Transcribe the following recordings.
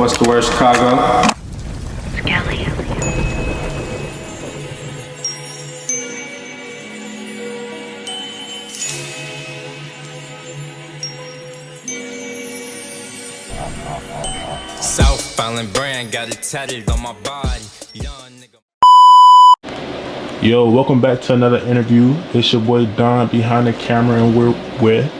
What's the word, Chicago? Skelly. South Island brand got it tatted on my body. Young nigga. Yo, welcome back to another interview. It's your boy Don behind the camera, and we're with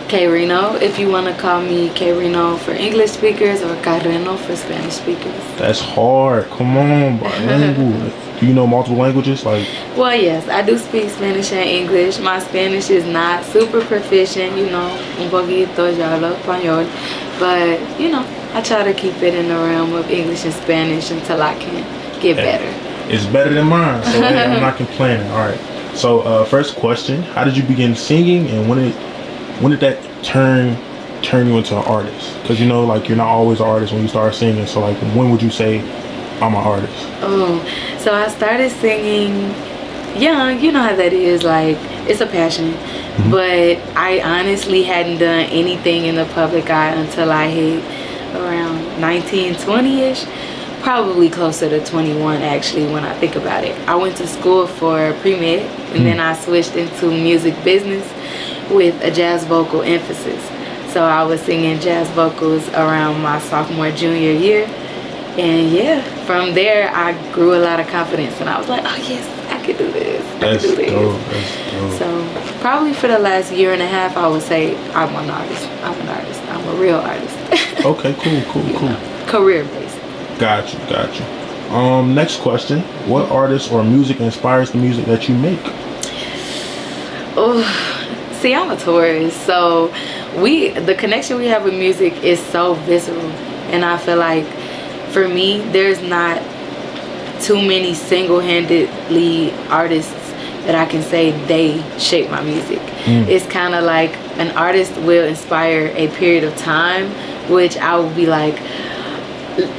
Reno, if you want to call me Reno for English speakers or Reno for Spanish speakers. That's hard. Come on, bilingual. Do you know multiple languages? Well, yes, I do speak Spanish and English. My Spanish is not super proficient, un poquito yo hablo español, but I try to keep it in the realm of English and Spanish until I can get better. It's better than mine, so hey, I'm not complaining. All right. So, first question: how did you begin singing, and when did that turn you into an artist? Because you're not always an artist when you start singing. So when would you say I'm an artist? Oh, so I started singing young. You know how that is. It's a passion. Mm-hmm. But I honestly hadn't done anything in the public eye until I hit around 19, 20-ish. Probably closer to 21 actually when I think about it. I went to school for pre-med and then I switched into music business with a jazz vocal emphasis. So I was singing jazz vocals around my sophomore, junior year. And yeah, from there I grew a lot of confidence and I was like, oh yes, I could do this. That's I could do this. Dope. That's dope. So probably for the last year and a half I would say I'm an artist. I'm a real artist. Okay, cool. Career based. Got you. Next question: what artist or music inspires the music that you make? Oh, see, I'm a Taurus, so the connection we have with music is so visceral, and I feel like for me, there's not too many single-handedly artists that I can say they shape my music. It's kind of like an artist will inspire a period of time, which I will be like,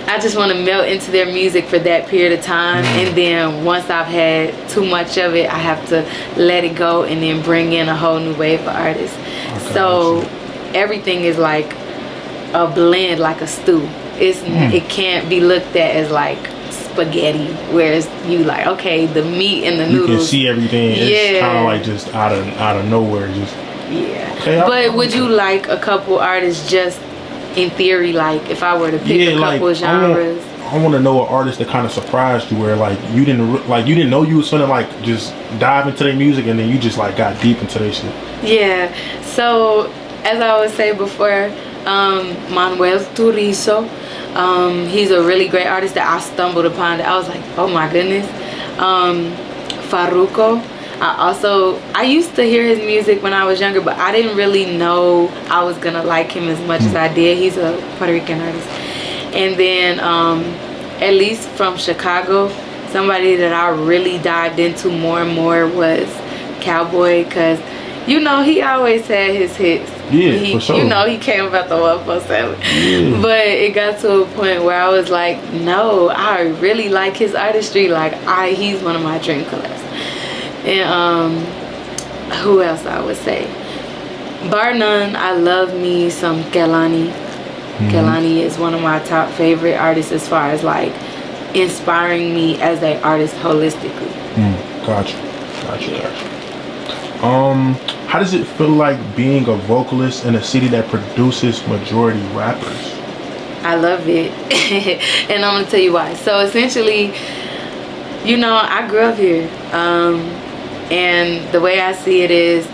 I just want to melt into their music for that period of time, and then once I've had too much of it, I have to let it go and then bring in a whole new wave of artists. Okay, so everything is like a blend, like a stew. It can't be looked at as like spaghetti, whereas you like, okay, the meat and the noodles. You can see everything. It's kind of like just out of nowhere. Okay, but would you like a couple artists just in theory, like if I were to pick a couple genres? I want to know an artist that kind of surprised you, where you didn't know you was gonna just dive into their music, and then you just got deep into their shit. Yeah. So as I would say before, Manuel Turizo, he's a really great artist that I stumbled upon. That I was like, oh my goodness. Farruko. I used to hear his music when I was younger, but I didn't really know I was gonna like him as much as I did. He's a Puerto Rican artist. And then at least from Chicago, somebody that I really dived into more and more was Cowboy, because he always had his hits. Yeah, for sure. He came about the 147. Yeah. But it got to a point where I was like, no, I really like his artistry. He's one of my dream collabs. And who else I would say? Bar none, I love me some Kehlani. Kehlani is one of my top favorite artists as far as inspiring me as an artist holistically. Gotcha. How does it feel like being a vocalist in a city that produces majority rappers? I love it. And I'm gonna tell you why. So essentially, I grew up here. And the way I see it is,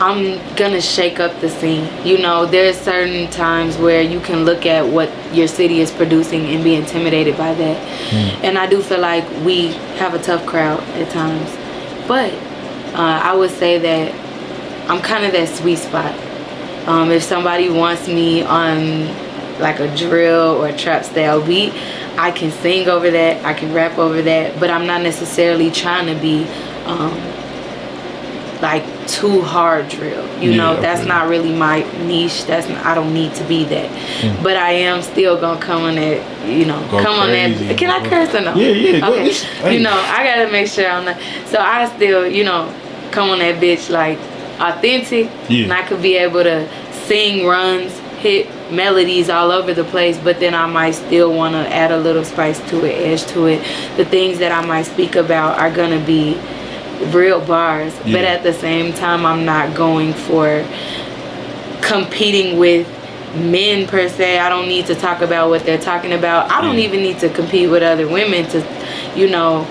I'm gonna shake up the scene. There's certain times where you can look at what your city is producing and be intimidated by that. And I do feel like we have a tough crowd at times. But I would say that I'm kind of that sweet spot. If somebody wants me on a drill or a trap style beat, I can sing over that, I can rap over that, but I'm not necessarily trying to be too hard drill. That's not really my niche. I don't need to be that. But I am still gonna come on that, come on that. Can I curse or no? Yeah. Okay. I gotta make sure I'm not. So I still, come on that bitch authentic. Yeah. And I could be able to sing runs, hit melodies all over the place, but then I might still want to add a little spice to it, edge to it. The things that I might speak about are gonna be real bars, but at the same time, I'm not going for competing with men per se. I don't need to talk about what they're talking about. I don't even need to compete with other women to, you know,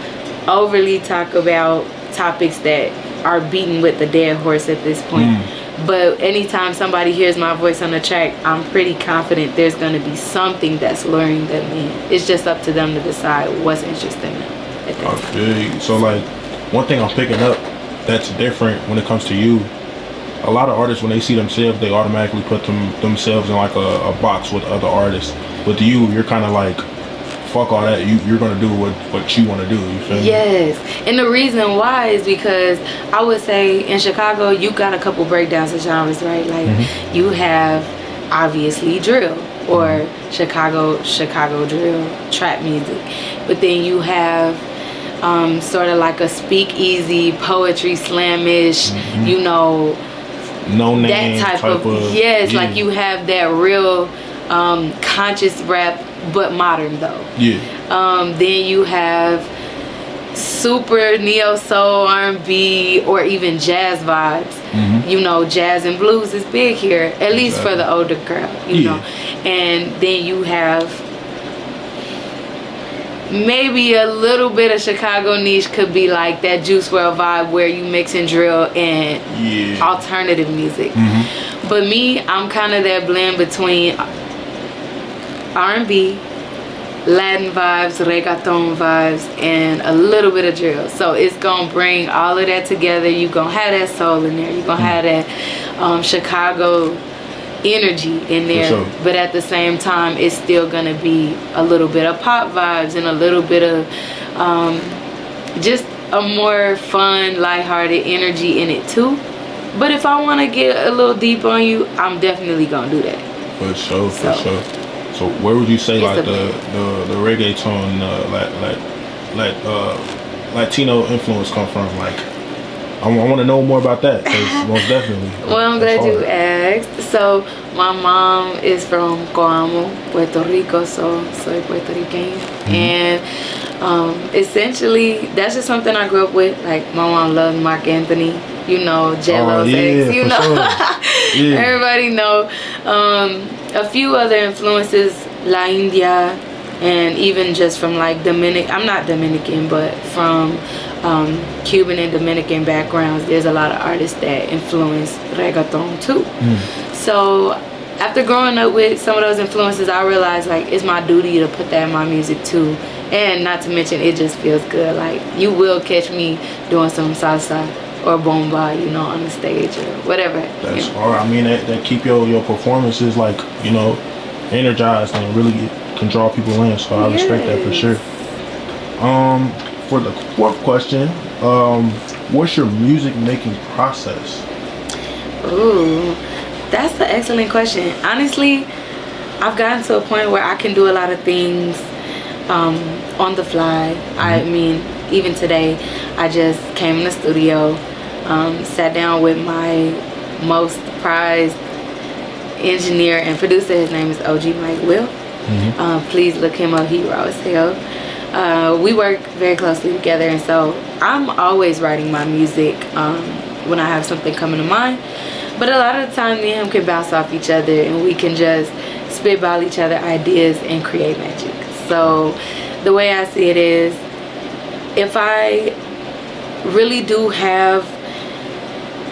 overly talk about topics that are beaten with the dead horse at this point. But anytime somebody hears my voice on the track, I'm pretty confident there's going to be something that's luring them in. It's just up to them to decide what's interesting at that time. Okay, so like one thing I'm picking up that's different when it comes to you, a lot of artists, when they see themselves, they automatically put themselves in like a box with other artists. With you, you're kind of like, fuck all that. You're gonna do what you want to do. You feel me? Yes, and the reason why is because I would say in Chicago you got a couple breakdowns of genres, right? Like you have obviously drill or Chicago drill, trap music, but then you have sort of like a speakeasy poetry slamish, you know, no name that type of yes, like you have that real conscious rap, but modern though. Then you have super neo soul, R&B, or even jazz vibes. You know, jazz and blues is big here, at least for the older crowd. You know, and then you have maybe a little bit of Chicago niche could be like that Juice WRLD vibe where you mix in drill and alternative music. But me, I'm kind of that blend between R&B, Latin vibes, reggaeton vibes, and a little bit of drill. So it's gonna bring all of that together. You're gonna have that soul in there. You're gonna have that Chicago energy in there. Sure. But at the same time, it's still gonna be a little bit of pop vibes and a little bit of just a more fun, lighthearted energy in it too. But if I want to get a little deep on you, I'm definitely gonna do that. For sure, for sure. So where would you say like the reggaeton Latino influence come from? Like, I want to know more about that, 'cause most definitely. Well, I'm glad you asked. So my mom is from Coamo, Puerto Rico, so soy Puertorriqueña, and essentially that's just something I grew up with. Like my mom loved Mark Anthony, you know, Jello's ex, you know. Sure. Everybody know. A few other influences, La India, and even just from like I'm not Dominican, but from Cuban and Dominican backgrounds, there's a lot of artists that influence reggaeton too. So after growing up with some of those influences, I realized like it's my duty to put that in my music too. And not to mention, it just feels good. Like you will catch me doing some salsa or bomba, you know, on the stage or whatever. That's hard. I mean, that keep your performances like, you know, energized and really can draw people in. So I respect that for sure. For the fourth question, what's your music making process? Ooh, that's an excellent question. Honestly, I've gotten to a point where I can do a lot of things on the fly. I mean, even today, I just came in the studio, sat down with my most prized engineer and producer. His name is OG Mike Will. Please look him up. He raw as hell. We work very closely together, and so I'm always writing my music when I have something coming to mind. But a lot of the time, me and him can bounce off each other, and we can just spitball each other ideas and create magic. So the way I see it is, if I really do have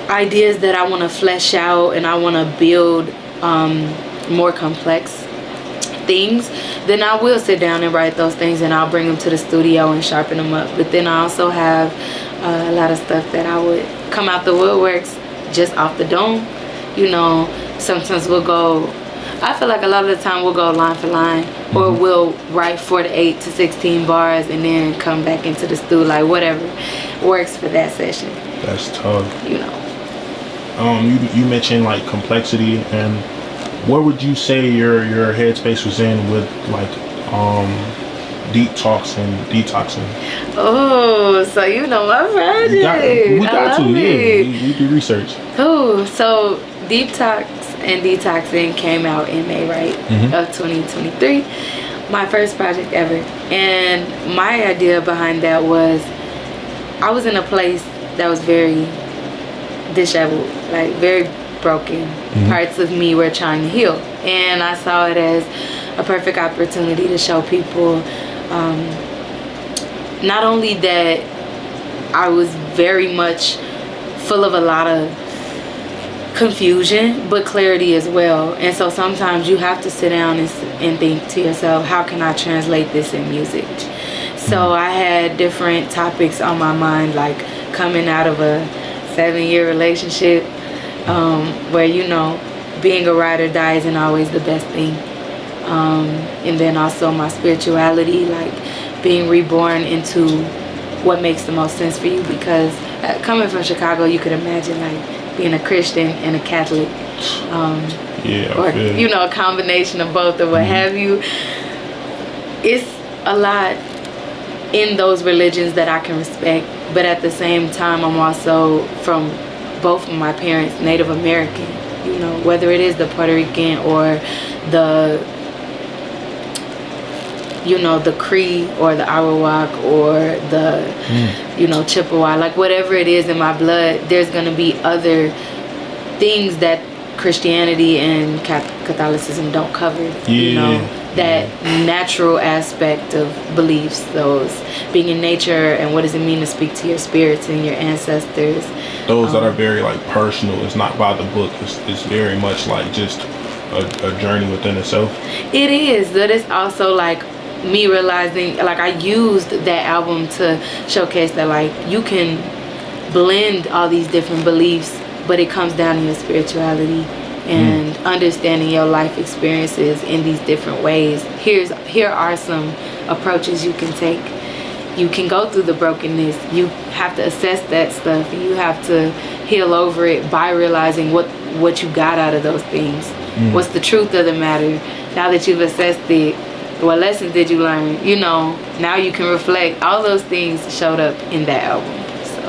ideas that I want to flesh out and I want to build more complex things, then I will sit down and write those things, and I'll bring them to the studio and sharpen them up. But then I also have a lot of stuff that I would come out the woodworks just off the dome. You know, sometimes we'll go, I feel like a lot of the time we'll go line for line, or we'll write 4 to 8 to 16 bars and then come back into the studio, like whatever works for that session. That's tough. You know. You mentioned like complexity, and what would you say your headspace was in with like deep talks and detoxing? Oh, so you know my project. We got to, yeah. We do research. Oh, so deep talks and Detoxing came out in May, right, of 2023. My first project ever. And my idea behind that was, I was in a place that was very disheveled, like very broken. Parts of me were trying to heal. And I saw it as a perfect opportunity to show people not only that I was very much full of a lot of confusion, but clarity as well. And so sometimes you have to sit down and think to yourself, how can I translate this in music? So I had different topics on my mind, like coming out of a 7-year relationship, where, you know, being a ride or die isn't always the best thing. And then also my spirituality, like being reborn into what makes the most sense for you, because coming from Chicago, you could imagine like being a Christian and a Catholic, or you know, a combination of both or what have you. It's a lot in those religions that I can respect, but at the same time, I'm also, from both of my parents, Native American. You know, whether it is the Puerto Rican or the, you know, the Cree or the Arawak or the, you know, Chippewa, like whatever it is in my blood, there's going to be other things that Christianity and Catholicism don't cover. You know, that natural aspect of beliefs, those being in nature, and what does it mean to speak to your spirits and your ancestors. Those that are very like personal. It's not by the book. It's very much like just a journey within itself. It is, but it's also like me realizing, like, I used that album to showcase that, like, you can blend all these different beliefs, but it comes down to your spirituality and understanding your life experiences in these different ways. Here are some approaches you can take. You can go through the brokenness. You have to assess that stuff, and you have to heal over it by realizing what you got out of those things. What's the truth of the matter? Now that you've assessed it, what lessons did you learn? You know, now you can reflect. All those things showed up in that album. So,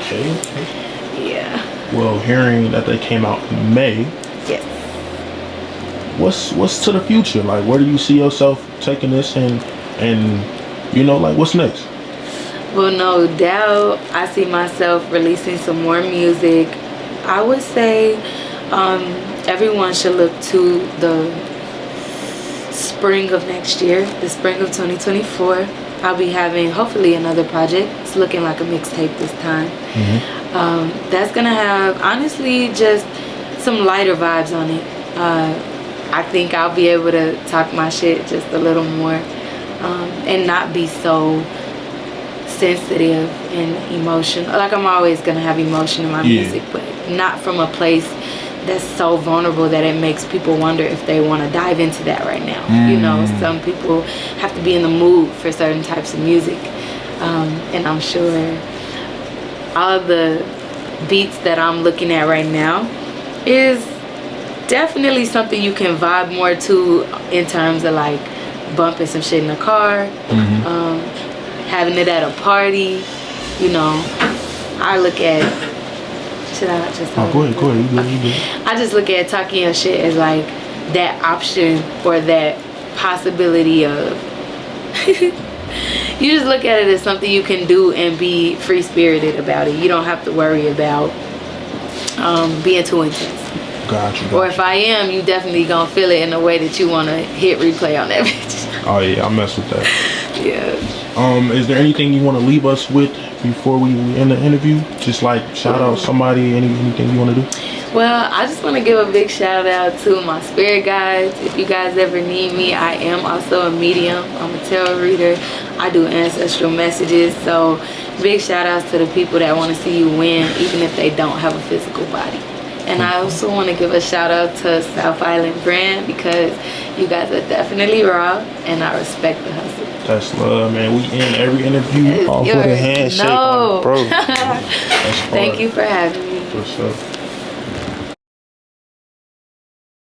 okay. Yeah. Well, hearing that they came out in May. Yes. What's to the future? Like, where do you see yourself taking this, and you know, like, what's next? Well, no doubt, I see myself releasing some more music. I would say everyone should look to the spring of next year, the spring of 2024. I'll be having hopefully another project. It's looking like a mixtape this time. That's gonna have, honestly, just some lighter vibes on it. I think I'll be able to talk my shit just a little more, and not be so sensitive and emotional. Like, I'm always gonna have emotion in my music, but not from a place that's so vulnerable that it makes people wonder if they want to dive into that right now. You know, some people have to be in the mood for certain types of music, and I'm sure all of the beats that I'm looking at right now is definitely something you can vibe more to, in terms of like bumping some shit in the car, having it at a party. You know, I look at, should I just go ahead. You good. I just look at talking your shit as like that option, or that possibility of you just look at it as something you can do and be free-spirited about it. You don't have to worry about being too intense. Gotcha. Or if I am, you definitely gonna feel it in a way that you want to hit replay on that bitch. Oh yeah, I mess with that. Yeah. Is there anything you want to leave us with before we end the interview? Just like shout out somebody, anything you want to do? Well, I just want to give a big shout out to my spirit guides. If you guys ever need me, I am also a medium. I'm a tarot reader. I do ancestral messages. So big shout outs to the people that want to see you win, even if they don't have a physical body. And I also want to give a shout out to South Island Brand, because you guys are definitely raw, and I respect the hustle. That's love, man. We end every interview off with a handshake, bro. Thank you for having me. For sure.